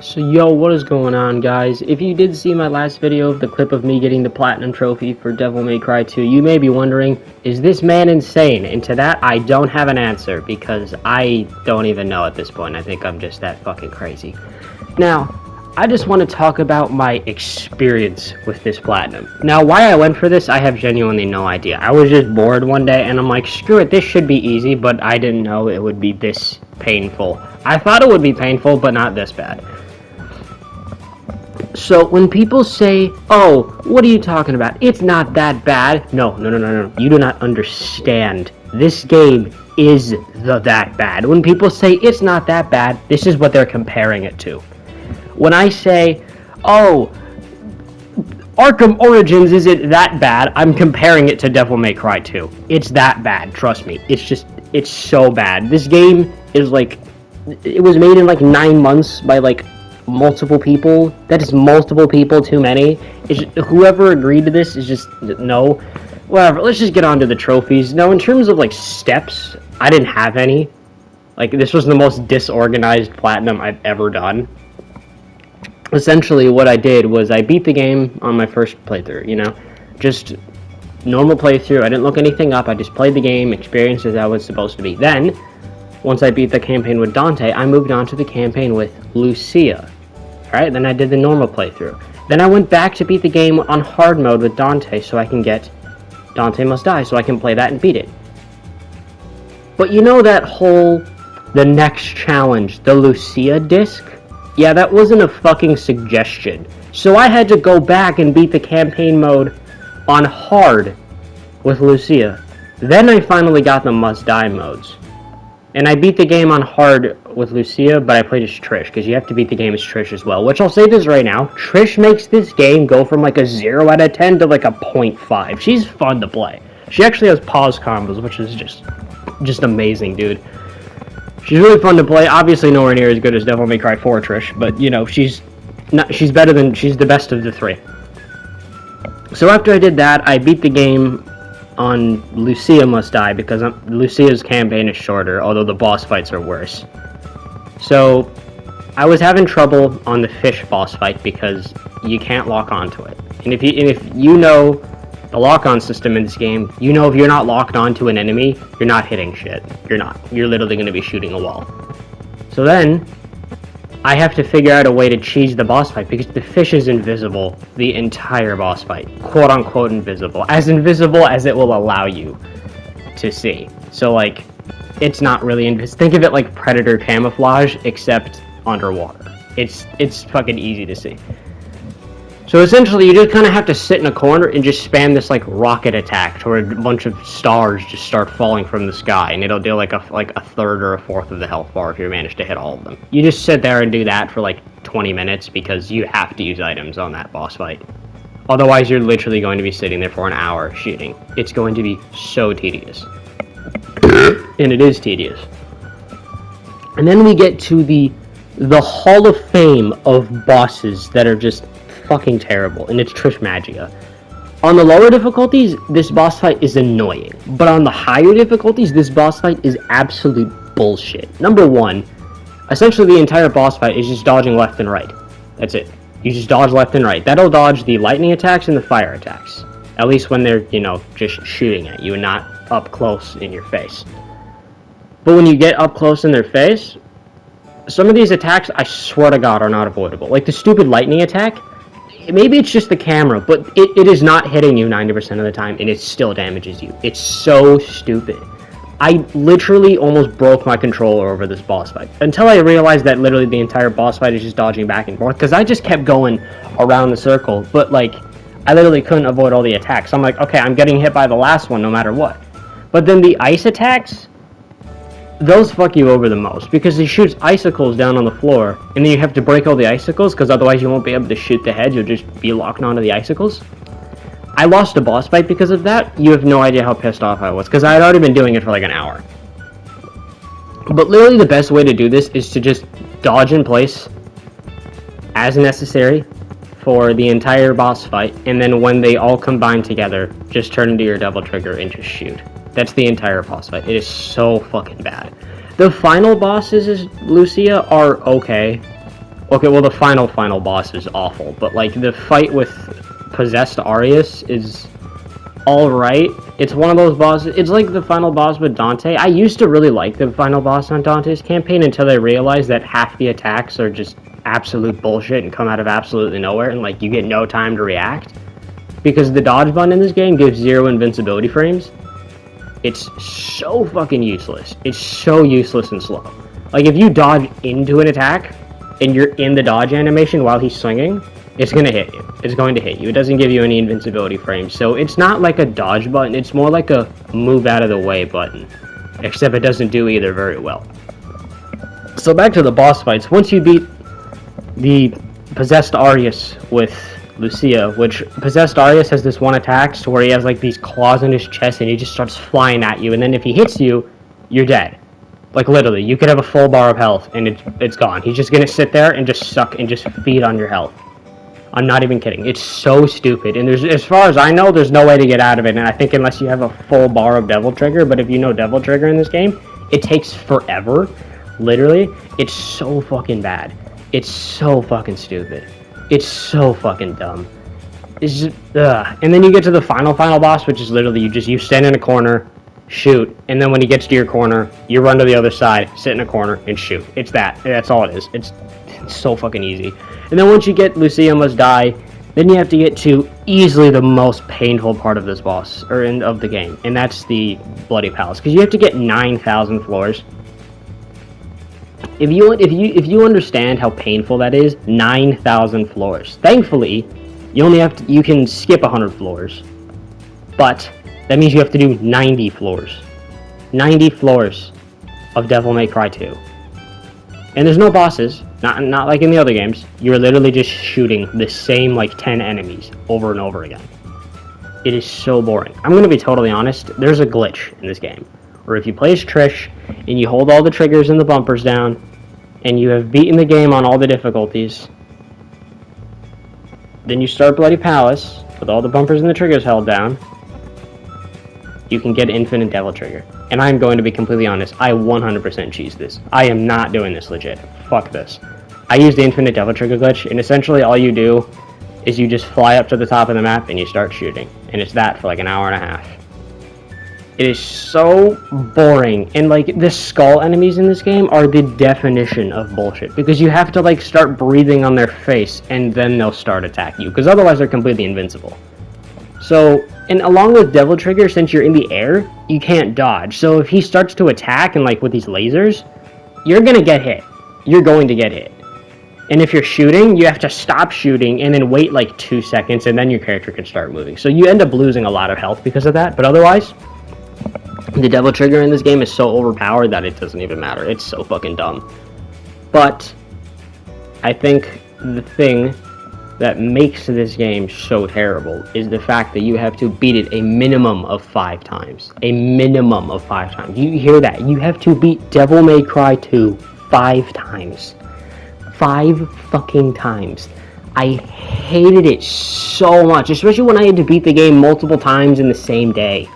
So yo, what is going on, guys? If you did see my last video of the clip of me getting the Platinum Trophy for Devil May Cry 2, you may be wondering, is this man insane? And to that, I don't have an answer, because I don't even know at this point. I think I'm just that fucking crazy. Now, I just want to talk about my experience with this Platinum. Now, why I went for this, I have genuinely no idea. I was just bored one day, and I'm like, screw it, this should be easy, but I didn't know it would be this painful. I thought it would be painful, but not this bad. So when people say, oh, what are you talking about? It's not that bad. No. You do not understand. This game is that bad. When people say it's not that bad, this is what they're comparing it to. When I say, oh, Arkham Origins isn't that bad, I'm comparing it to Devil May Cry 2. It's that bad, trust me. It's so bad. This game is like, it was made in like 9 months by like multiple people. That is multiple people too many. Whoever agreed to this is just no. Whatever, let's just get on to the trophies. Now, in terms of like steps, I didn't have any. Like, this was the most disorganized Platinum I've ever done. Essentially, what I did was I beat the game on my first playthrough, you know? Just normal playthrough. I didn't look anything up. I just played the game, experienced as I was supposed to be. Then, once I beat the campaign with Dante, I moved on to the campaign with Lucia. Alright, then I did the normal playthrough. Then I went back to beat the game on hard mode with Dante so I can get Dante Must Die, so I can play that and beat it. But you know that whole, the next challenge, the Lucia disc? Yeah, that wasn't a fucking suggestion. So I had to go back and beat the campaign mode on hard with Lucia. Then I finally got the Must Die modes. And I beat the game on hard with Lucia, but I played as Trish, because you have to beat the game as Trish as well. Which, I'll say this right now, Trish makes this game go from like a 0 out of 10 to like a 0.5. She's fun to play. She actually has pause combos, which is just amazing, dude. She's really fun to play. Obviously nowhere near as good as Devil May Cry 4 Trish, but you know, she's the best of the three. So after I did that, I beat the game on Lucia Must Die, because Lucia's campaign is shorter, although the boss fights are worse. So I was having trouble on the fish boss fight because you can't lock onto it. And if you know the lock-on system in this game, you know if you're not locked onto an enemy, you're not hitting shit. You're not. You're literally going to be shooting a wall. So then I have to figure out a way to cheese the boss fight, because the fish is invisible the entire boss fight. Quote-unquote invisible. As invisible as it will allow you to see. So, like, it's not really invisible. Think of it like Predator camouflage, except underwater. It's fucking easy to see. So essentially, you just kind of have to sit in a corner and just spam this, like, rocket attack to where a bunch of stars just start falling from the sky, and it'll do, like a third or a fourth of the health bar if you manage to hit all of them. You just sit there and do that for, like, 20 minutes, because you have to use items on that boss fight. Otherwise, you're literally going to be sitting there for an hour shooting. It's going to be so tedious. And it is tedious. And then we get to the Hall of Fame of bosses that are just fucking terrible, and it's Trish Magia. On the lower difficulties, this boss fight is annoying, but on the higher difficulties, this boss fight is absolute bullshit. Number one, essentially the entire boss fight is just dodging left and right. That's it. You just dodge left and right. That'll dodge the lightning attacks and the fire attacks. At least when they're, you know, just shooting at you and not up close in your face. But when you get up close in their face, some of these attacks, I swear to God, are not avoidable. Like the stupid lightning attack, maybe it's just the camera, but it is not hitting you 90% of the time, and it still damages you. It's so stupid. I literally almost broke my controller over this boss fight, until I realized that literally the entire boss fight is just dodging back and forth, because I just kept going around the circle, but like, I literally couldn't avoid all the attacks. I'm like, okay, I'm getting hit by the last one no matter what. But then the ice attacks, those fuck you over the most, because he shoots icicles down on the floor, and then you have to break all the icicles, because otherwise you won't be able to shoot the head, you'll just be locked onto the icicles. I lost a boss fight because of that. You have no idea how pissed off I was, because I had already been doing it for like an hour. But literally the best way to do this is to just dodge in place as necessary for the entire boss fight, and then when they all combine together, just turn into your double trigger and just shoot. That's the entire boss fight. It is so fucking bad. The final bosses, Lucia, are okay. Okay, well, the final boss is awful, but, like, the fight with Possessed Arius is alright. It's one of those bosses, it's like the final boss with Dante. I used to really like the final boss on Dante's campaign until I realized that half the attacks are just absolute bullshit and come out of absolutely nowhere, and, like, you get no time to react. Because the dodge button in this game gives 0 invincibility frames. It's so fucking useless. It's so useless and slow. Like, if you dodge into an attack, and you're in the dodge animation while he's swinging, it's going to hit you. It's going to hit you. It doesn't give you any invincibility frames. So it's not like a dodge button. It's more like a move out of the way button. Except it doesn't do either very well. So back to the boss fights. Once you beat the Possessed Arius with Lucia, which Possessed Arius has this one attack to where he has like these claws in his chest and he just starts flying at you, and then if he hits you, you're dead. Like, literally, you could have a full bar of health and it's gone. He's just gonna sit there and just suck and just feed on your health. I'm not even kidding. It's so stupid, and there's, as far as I know, there's no way to get out of it, and I think unless you have a full bar of Devil Trigger, but if you know Devil Trigger in this game, it takes forever. Literally, it's so fucking bad. It's so fucking stupid. It's so fucking dumb. It's just, ugh. And then you get to the final boss, which is literally you stand in a corner, shoot, and then when he gets to your corner, you run to the other side, sit in a corner, and shoot. It's that. That's all it is. It's so fucking easy. And then once you get Lucia Must Die, then you have to get to easily the most painful part of this boss, or of the game, and that's the Bloody Palace, because you have to get 9,000 floors. If you understand how painful that is, 9,000 floors. Thankfully, you can skip 100 floors, but that means you have to do 90 floors. 90 floors of Devil May Cry 2. And there's no bosses, not like in the other games. You're literally just shooting the same like 10 enemies over and over again. It is so boring. I'm gonna be totally honest, there's a glitch in this game, where if you play as Trish, and you hold all the triggers and the bumpers down, and you have beaten the game on all the difficulties, then you start Bloody Palace, with all the bumpers and the triggers held down, you can get Infinite Devil Trigger. And I'm going to be completely honest, I 100% cheesed this. I am not doing this legit. Fuck this. I use the Infinite Devil Trigger glitch, and essentially all you do is you just fly up to the top of the map and you start shooting. And it's that for like an hour and a half. It is so boring, and like the skull enemies in this game are the definition of bullshit, because you have to like start breathing on their face and then they'll start attacking you, because otherwise they're completely invincible. So, and along with Devil Trigger, since you're in the air, you can't dodge. So if he starts to attack and like with these lasers, you're gonna get hit. You're going to get hit. And if you're shooting, you have to stop shooting and then wait like 2 seconds, and then your character can start moving. So you end up losing a lot of health because of that, but otherwise, the Devil Trigger in this game is so overpowered that it doesn't even matter. It's so fucking dumb. But I think the thing that makes this game so terrible is the fact that you have to beat it a minimum of 5 times. A minimum of 5 times. You hear that? You have to beat Devil May Cry 2 5 times. 5 fucking times. I hated it so much, especially when I had to beat the game multiple times in the same day.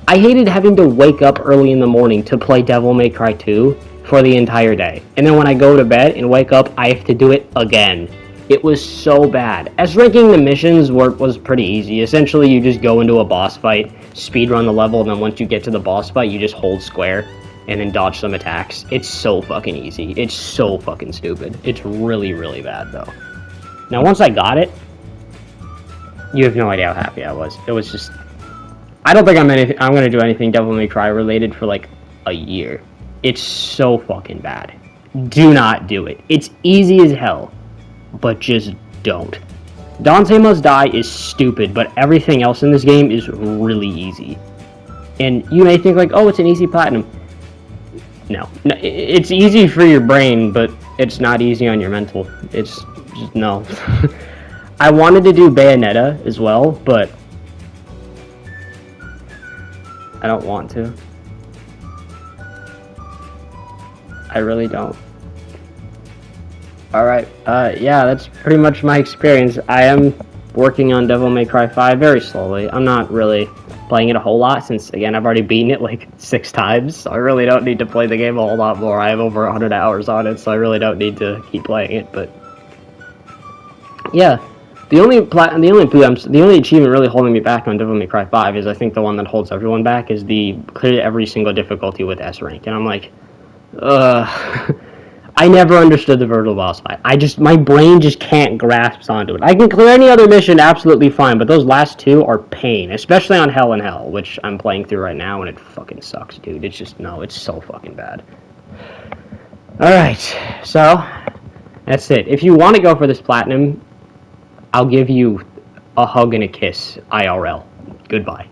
I hated having to wake up early in the morning to play Devil May Cry 2 for the entire day. And then when I go to bed and wake up, I have to do it again. It was so bad. As ranking the missions was pretty easy. Essentially, you just go into a boss fight, speedrun the level, and then once you get to the boss fight, you just hold square and then dodge some attacks. It's so fucking easy. It's so fucking stupid. It's really, really bad, though. Now, once I got it, you have no idea how happy I was. It was just... I don't think I'm going to do anything Devil May Cry related for, like, a year. It's so fucking bad. Do not do it. It's easy as hell. But just don't. Dante Must Die is stupid, but everything else in this game is really easy. And you may think like, oh, it's an easy platinum. No, it's easy for your brain, but it's not easy on your mental. It's just, no. I wanted to do Bayonetta as well, but I don't want to. I really don't. Alright, yeah, that's pretty much my experience. I am working on Devil May Cry 5 very slowly. I'm not really playing it a whole lot since, again, I've already beaten it like 6 times. So I really don't need to play the game a whole lot more. I have over 100 hours on it, so I really don't need to keep playing it. But yeah, the only achievement really holding me back on Devil May Cry 5 is I think the one that holds everyone back is the clear every single difficulty with S rank, and I'm like, I never understood the Virtual Boss fight. My brain just can't grasp onto it. I can clear any other mission absolutely fine, but those last 2 are pain, especially on Hell in Hell, which I'm playing through right now, and it fucking sucks, dude. It's just, no, it's so fucking bad. Alright, so, that's it. If you want to go for this platinum, I'll give you a hug and a kiss, IRL. Goodbye.